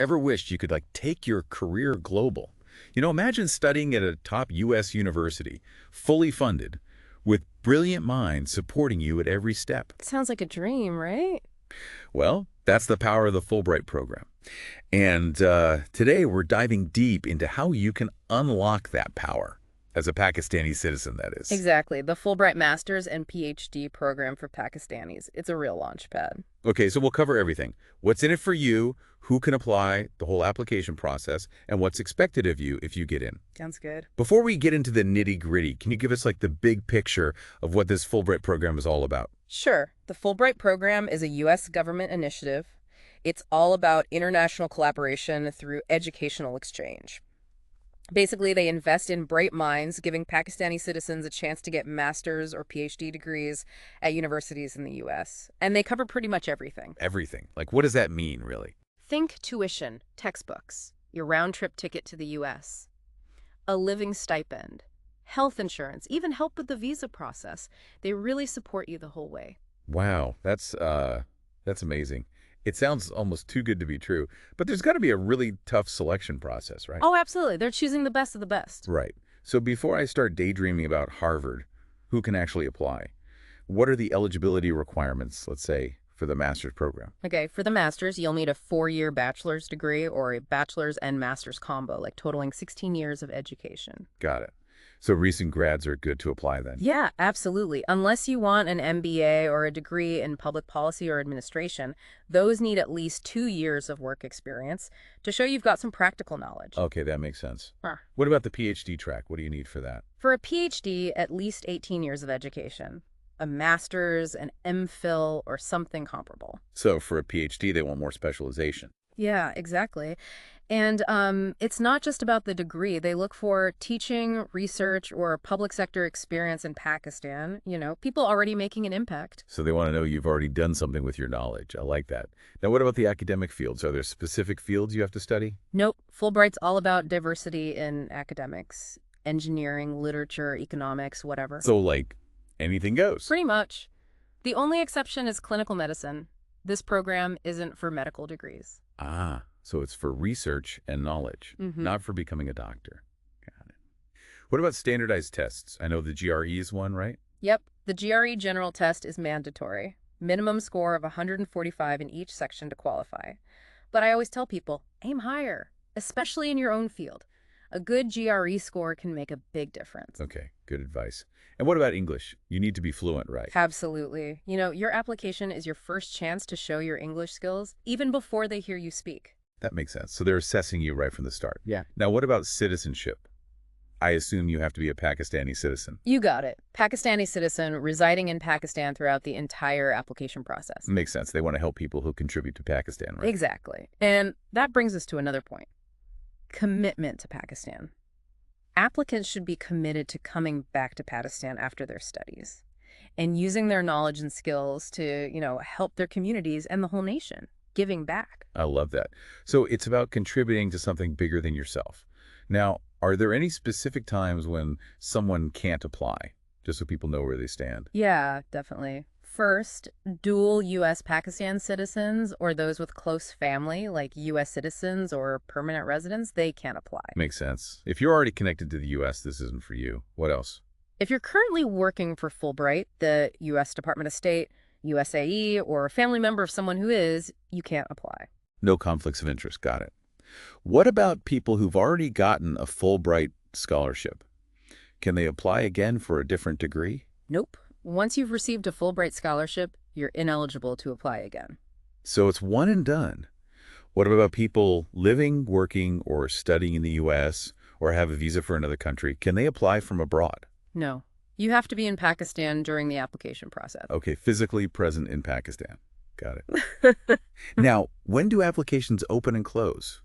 Ever wished you could take your career global? Imagine studying at a top U.S. university, fully funded, with brilliant minds supporting you at every step. Sounds like a dream, right? Well, that's the power of the Fulbright program. And today we're diving deep into how you can unlock that power as a Pakistani citizen, that is. Exactly. The Fulbright Master's and PhD program for Pakistanis. It's a real launch pad. Okay, so we'll cover everything. What's in it for you, who can apply, the whole application process, and what's expected of you if you get in. Sounds good. Before we get into the nitty-gritty, can you give us the big picture of what this Fulbright program is all about? Sure. The Fulbright program is a U.S. government initiative. It's all about international collaboration through educational exchange. Basically, they invest in bright minds, giving Pakistani citizens a chance to get master's or PhD degrees at universities in the U.S. And they cover pretty much everything. Everything. What does that mean, really? Think tuition, textbooks, your round-trip ticket to the U.S., a living stipend, health insurance, even help with the visa process. They really support you the whole way. Wow, that's amazing. It sounds almost too good to be true, but there's got to be a really tough selection process, right? Oh, absolutely. They're choosing the best of the best. Right. So before I start daydreaming about Harvard, who can actually apply? What are the eligibility requirements, let's say, for the master's program? Okay, for the master's, you'll need a 4-year bachelor's degree or a bachelor's and master's combo, totaling 16 years of education. Got it. So recent grads are good to apply then? Yeah, absolutely. Unless you want an MBA or a degree in public policy or administration, those need at least 2 years of work experience to show you've got some practical knowledge. Okay, that makes sense. Huh. What about the PhD track? What do you need for that? For a PhD, at least 18 years of education. A master's, an MPhil, or something comparable. So for a PhD, they want more specialization. Yeah, exactly. And it's not just about the degree. They look for teaching, research, or public sector experience in Pakistan. People already making an impact. So they want to know you've already done something with your knowledge. I like that. Now, what about the academic fields? Are there specific fields you have to study? Nope. Fulbright's all about diversity in academics, engineering, literature, economics, whatever. So, anything goes? Pretty much. The only exception is clinical medicine. This program isn't for medical degrees. Ah, so it's for research and knowledge, Mm-hmm. not for becoming a doctor. Got it. What about standardized tests? I know the GRE is one, right? Yep. The GRE general test is mandatory. Minimum score of 145 in each section to qualify. But I always tell people, aim higher, especially in your own field. A good GRE score can make a big difference. Okay, good advice. And what about English? You need to be fluent, right? Absolutely. Your application is your first chance to show your English skills, even before they hear you speak. That makes sense. So they're assessing you right from the start. Yeah. Now, what about citizenship? I assume you have to be a Pakistani citizen. You got it. Pakistani citizen residing in Pakistan throughout the entire application process. Makes sense. They want to help people who contribute to Pakistan, right? Exactly. And that brings us to another point. Commitment to Pakistan. Applicants should be committed to coming back to Pakistan after their studies and using their knowledge and skills to, help their communities and the whole nation, giving back. I love that. So it's about contributing to something bigger than yourself. Now, are there any specific times when someone can't apply, just so people know where they stand? Yeah, definitely. First, dual U.S.-Pakistan citizens or those with close family, like U.S. citizens or permanent residents, they can't apply. Makes sense. If you're already connected to the U.S., this isn't for you. What else? If you're currently working for Fulbright, the U.S. Department of State, USAE, or a family member of someone who is, you can't apply. No conflicts of interest. Got it. What about people who've already gotten a Fulbright scholarship? Can they apply again for a different degree? Nope. Once you've received a Fulbright scholarship, you're ineligible to apply again. So it's one and done. What about people living, working, or studying in the U.S. or have a visa for another country? Can they apply from abroad? No. You have to be in Pakistan during the application process. Okay, physically present in Pakistan. Got it. Now, when do applications open and close?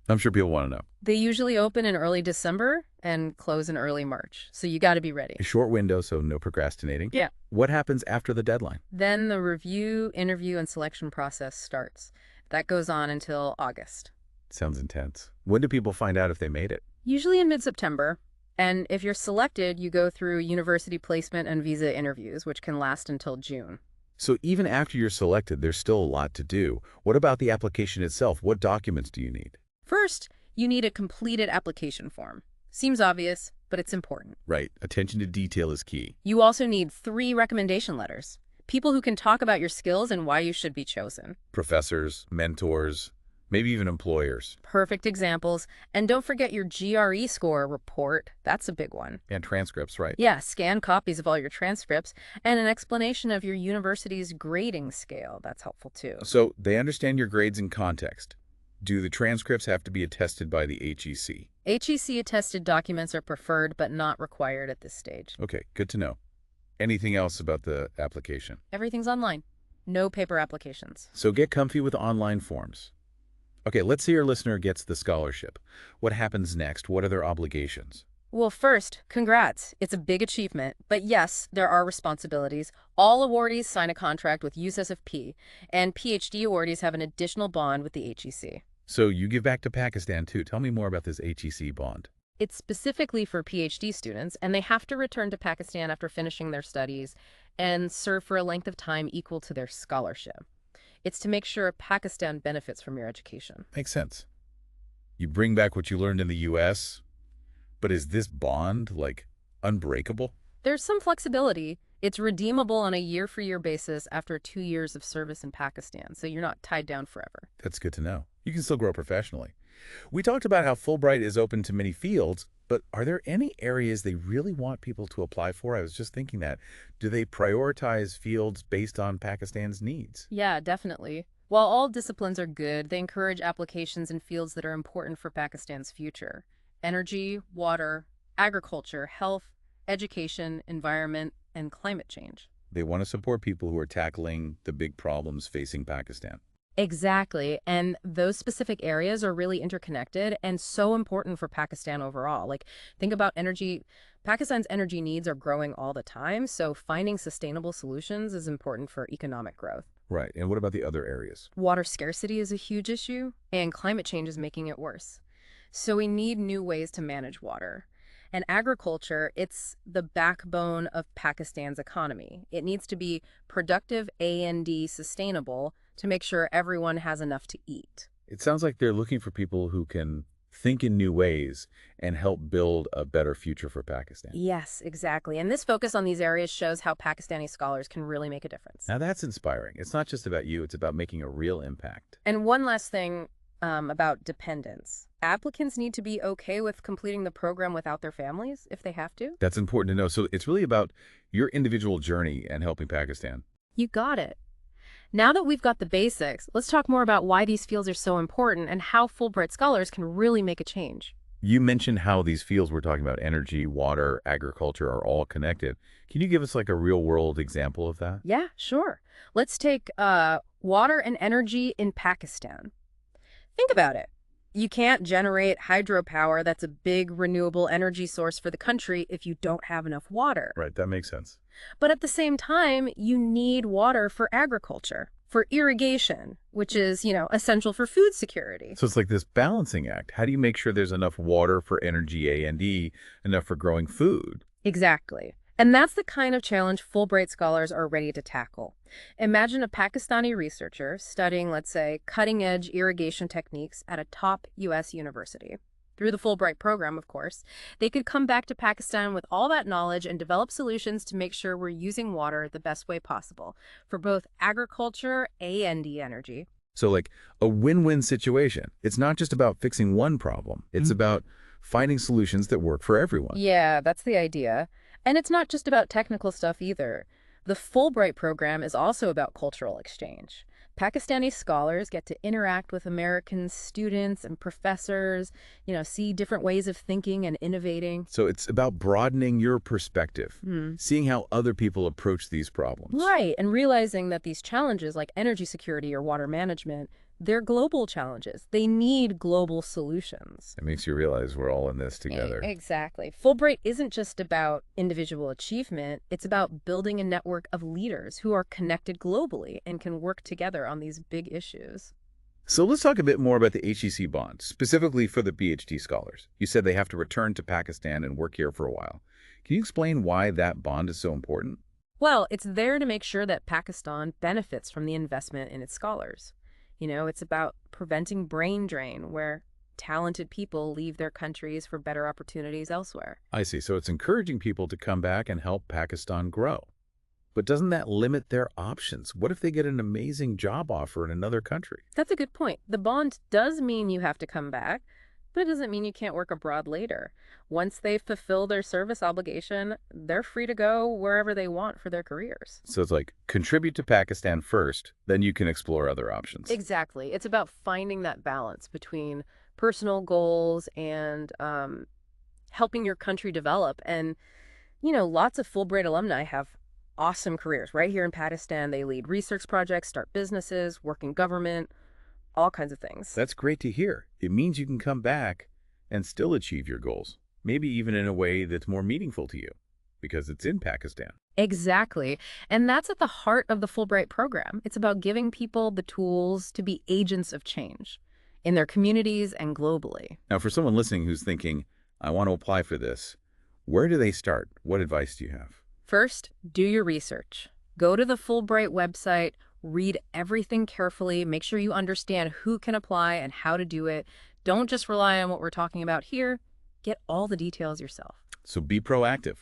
I'm sure people want to know. They usually open in early December and close in early March, so you got to be ready. A short window, so no procrastinating. Yeah. What happens after the deadline? Then the review, interview, and selection process starts. That goes on until August. Sounds intense. When do people find out if they made it? Usually in mid-September. And if you're selected, you go through university placement and visa interviews, which can last until June. So even after you're selected, there's still a lot to do. What about the application itself? What documents do you need? First, you need a completed application form. Seems obvious, but it's important. Right. Attention to detail is key. You also need 3 recommendation letters. People who can talk about your skills and why you should be chosen. Professors, mentors, maybe even employers. Perfect examples. And don't forget your GRE score report. That's a big one. And transcripts, right? Yeah, scan copies of all your transcripts and an explanation of your university's grading scale. That's helpful too. So they understand your grades in context. Do the transcripts have to be attested by the HEC? HEC-attested documents are preferred but not required at this stage. Okay, good to know. Anything else about the application? Everything's online. No paper applications. So get comfy with online forms. Okay, let's say your listener gets the scholarship. What happens next? What are their obligations? Well, first, congrats. It's a big achievement. But yes, there are responsibilities. All awardees sign a contract with USSFP, and PhD awardees have an additional bond with the HEC. So you give back to Pakistan too. Tell me more about this HEC bond. It's specifically for PhD students, and they have to return to Pakistan after finishing their studies and serve for a length of time equal to their scholarship. It's to make sure Pakistan benefits from your education. Makes sense. You bring back what you learned in the U.S., but is this bond, like, unbreakable? There's some flexibility. It's redeemable on a year-for-year basis after 2 years of service in Pakistan, so you're not tied down forever. That's good to know. You can still grow professionally. We talked about how Fulbright is open to many fields, but are there any areas they really want people to apply for? I was just thinking that. Do they prioritize fields based on Pakistan's needs? Yeah, definitely. While all disciplines are good, they encourage applications in fields that are important for Pakistan's future. Energy, water, agriculture, health, education, environment, and climate change. They want to support people who are tackling the big problems facing Pakistan. Exactly. And those specific areas are really interconnected and so important for Pakistan overall. Like, think about energy. Pakistan's energy needs are growing all the time, so finding sustainable solutions is important for economic growth. Right. And what about the other areas? Water scarcity is a huge issue, and climate change is making it worse. So we need new ways to manage water. And agriculture, it's the backbone of Pakistan's economy. It needs to be productive and sustainable to make sure everyone has enough to eat. It sounds like they're looking for people who can think in new ways and help build a better future for Pakistan. Yes, exactly. And this focus on these areas shows how Pakistani scholars can really make a difference. Now that's inspiring. It's not just about you, it's about making a real impact. And one last thing about dependents. Applicants need to be okay with completing the program without their families if they have to. That's important to know. So it's really about your individual journey and helping Pakistan. You got it. Now that we've got the basics, let's talk more about why these fields are so important and how Fulbright scholars can really make a change. You mentioned how these fields we're talking about, energy, water, agriculture, are all connected. Can you give us like a real-world example of that? Yeah, sure. Let's take water and energy in Pakistan. Think about it. You can't generate hydropower that's a big renewable energy source for the country if you don't have enough water. Right, that makes sense. But at the same time, you need water for agriculture, for irrigation, which is, essential for food security. So it's like this balancing act. How do you make sure there's enough water for energy A&E, enough for growing food? Exactly. And that's the kind of challenge Fulbright scholars are ready to tackle. Imagine a Pakistani researcher studying, let's say, cutting-edge irrigation techniques at a top U.S. university. Through the Fulbright program, of course, they could come back to Pakistan with all that knowledge and develop solutions to make sure we're using water the best way possible for both agriculture and energy. So like a win-win situation. It's not just about fixing one problem. It's about finding solutions that work for everyone. Yeah, that's the idea. And it's not just about technical stuff either. The Fulbright program is also about cultural exchange. Pakistani scholars get to interact with American students and professors, see different ways of thinking and innovating. So it's about broadening your perspective, seeing how other people approach these problems. Right, and realizing that these challenges like energy security or water management, they're global challenges. They need global solutions. It makes you realize we're all in this together. Exactly. Fulbright isn't just about individual achievement. It's about building a network of leaders who are connected globally and can work together on these big issues. So let's talk a bit more about the HEC bond, specifically for the PhD scholars. You said they have to return to Pakistan and work here for a while. Can you explain why that bond is so important? Well, it's there to make sure that Pakistan benefits from the investment in its scholars. It's about preventing brain drain, where talented people leave their countries for better opportunities elsewhere. I see. So it's encouraging people to come back and help Pakistan grow. But doesn't that limit their options? What if they get an amazing job offer in another country? That's a good point. The bond does mean you have to come back, but it doesn't mean you can't work abroad later. Once they fulfill their service obligation, they're free to go wherever they want for their careers. So it's like contribute to Pakistan first, then you can explore other options. Exactly. It's about finding that balance between personal goals and helping your country develop. And, lots of Fulbright alumni have awesome careers right here in Pakistan. They lead research projects, start businesses, work in government, all kinds of things. That's great to hear. It means you can come back and still achieve your goals, maybe even in a way that's more meaningful to you because it's in Pakistan. Exactly. And that's at the heart of the Fulbright program. It's about giving people the tools to be agents of change in their communities and globally. Now, for someone listening who's thinking, I want to apply for this, where do they start? What advice do you have? First, do your research. Go to the Fulbright website, read everything carefully, make sure you understand who can apply and how to do it. Don't just rely on what we're talking about here. Get all the details yourself. So be proactive.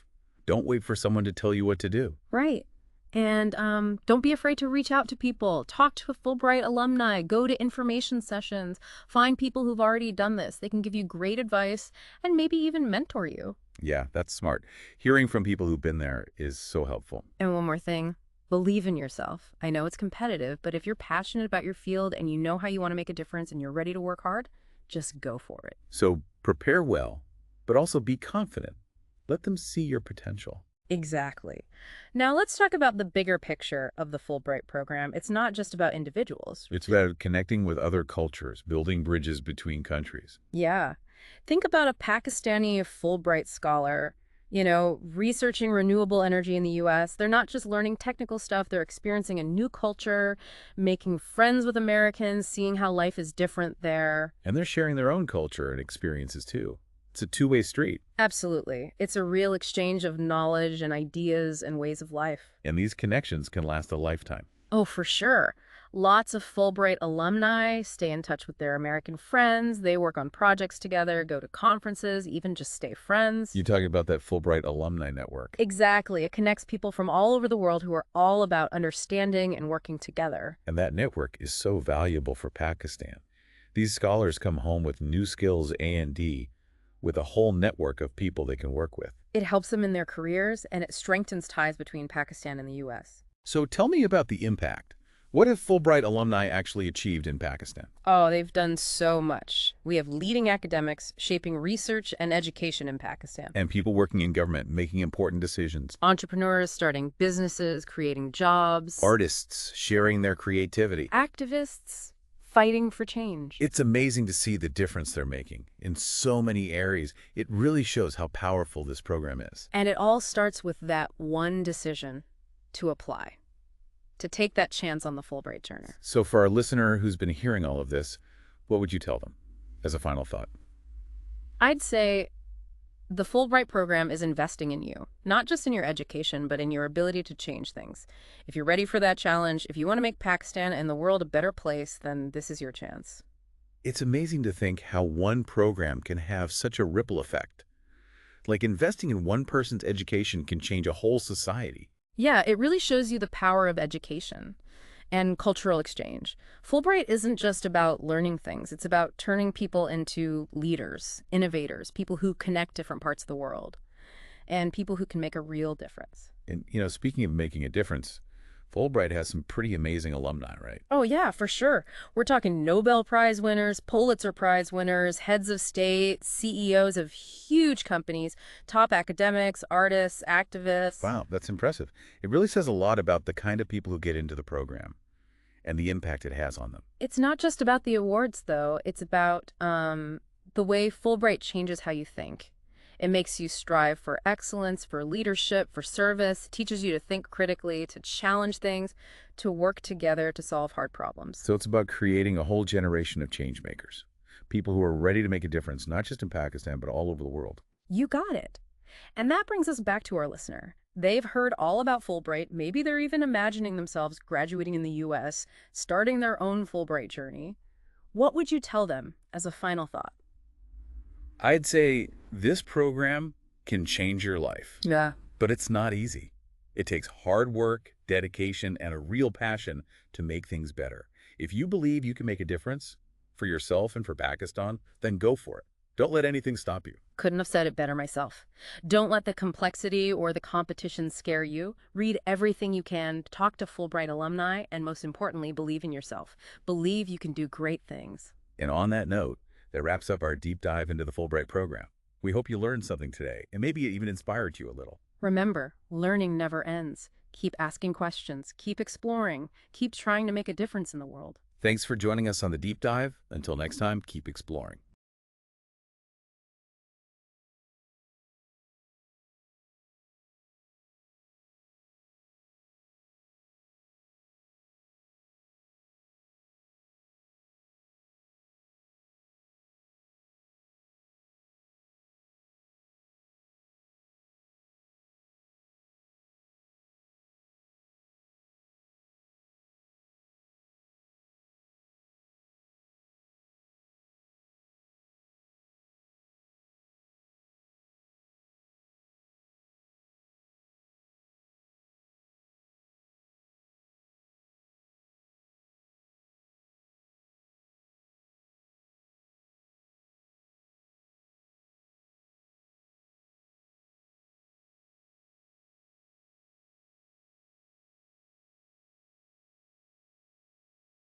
Don't wait for someone to tell you what to do. Right. And don't be afraid to reach out to people. Talk to Fulbright alumni. Go to information sessions. Find people who've already done this. They can give you great advice and maybe even mentor you. Yeah, that's smart. Hearing from people who've been there is so helpful. And one more thing. Believe in yourself. I know it's competitive, but if you're passionate about your field and you know how you want to make a difference and you're ready to work hard, just go for it. So prepare well, but also be confident. Let them see your potential. Exactly. Now let's talk about the bigger picture of the Fulbright program. It's not just about individuals. It's about connecting with other cultures, building bridges between countries. Yeah. Think about a Pakistani Fulbright scholar, researching renewable energy in the U.S. They're not just learning technical stuff, they're experiencing a new culture, making friends with Americans, seeing how life is different there. And they're sharing their own culture and experiences too. It's a two-way street. Absolutely. It's a real exchange of knowledge and ideas and ways of life. And these connections can last a lifetime. Oh, for sure. Lots of Fulbright alumni stay in touch with their American friends. They work on projects together, go to conferences, even just stay friends. You're talking about that Fulbright alumni network. Exactly. It connects people from all over the world who are all about understanding and working together. And that network is so valuable for Pakistan. These scholars come home with new skills A&D, with a whole network of people they can work with. It helps them in their careers, and it strengthens ties between Pakistan and the U.S. So tell me about the impact. What have Fulbright alumni actually achieved in Pakistan? Oh, they've done so much. We have leading academics shaping research and education in Pakistan. And people working in government, making important decisions. Entrepreneurs starting businesses, creating jobs. Artists sharing their creativity. Activists fighting for change. It's amazing to see the difference they're making in so many areas. It really shows how powerful this program is. And it all starts with that one decision to apply, to take that chance on the Fulbright journey. So for our listener who's been hearing all of this, what would you tell them as a final thought? I'd say the Fulbright program is investing in you, not just in your education, but in your ability to change things. If you're ready for that challenge, if you want to make Pakistan and the world a better place, then this is your chance. It's amazing to think how one program can have such a ripple effect. Like investing in one person's education can change a whole society. Yeah, it really shows you the power of education and cultural exchange. Fulbright isn't just about learning things. It's about turning people into leaders, innovators, people who connect different parts of the world, and people who can make a real difference. And, speaking of making a difference, Fulbright has some pretty amazing alumni, right? Oh, yeah, for sure. We're talking Nobel Prize winners, Pulitzer Prize winners, heads of state, CEOs of huge companies, top academics, artists, activists. Wow, that's impressive. It really says a lot about the kind of people who get into the program and the impact it has on them. It's not just about the awards, though. It's about the way Fulbright changes how you think. It makes you strive for excellence, for leadership, for service, teaches you to think critically, to challenge things, to work together to solve hard problems. So it's about creating a whole generation of change makers, people who are ready to make a difference, not just in Pakistan, but all over the world. You got it. And that brings us back to our listener. They've heard all about Fulbright. Maybe they're even imagining themselves graduating in the U.S., starting their own Fulbright journey. What would you tell them as a final thought? I'd say this program can change your life, Yeah. but it's not easy. It takes hard work, dedication, and a real passion to make things better. If you believe you can make a difference for yourself and for Pakistan, then go for it. Don't let anything stop you. Couldn't have said it better myself. Don't let the complexity or the competition scare you. Read everything you can, talk to Fulbright alumni, and most importantly, believe in yourself. Believe you can do great things. And on that note, that wraps up our deep dive into the Fulbright program. We hope you learned something today, and maybe it even inspired you a little. Remember, learning never ends. Keep asking questions, keep exploring, keep trying to make a difference in the world. Thanks for joining us on the deep dive. Until next time, keep exploring.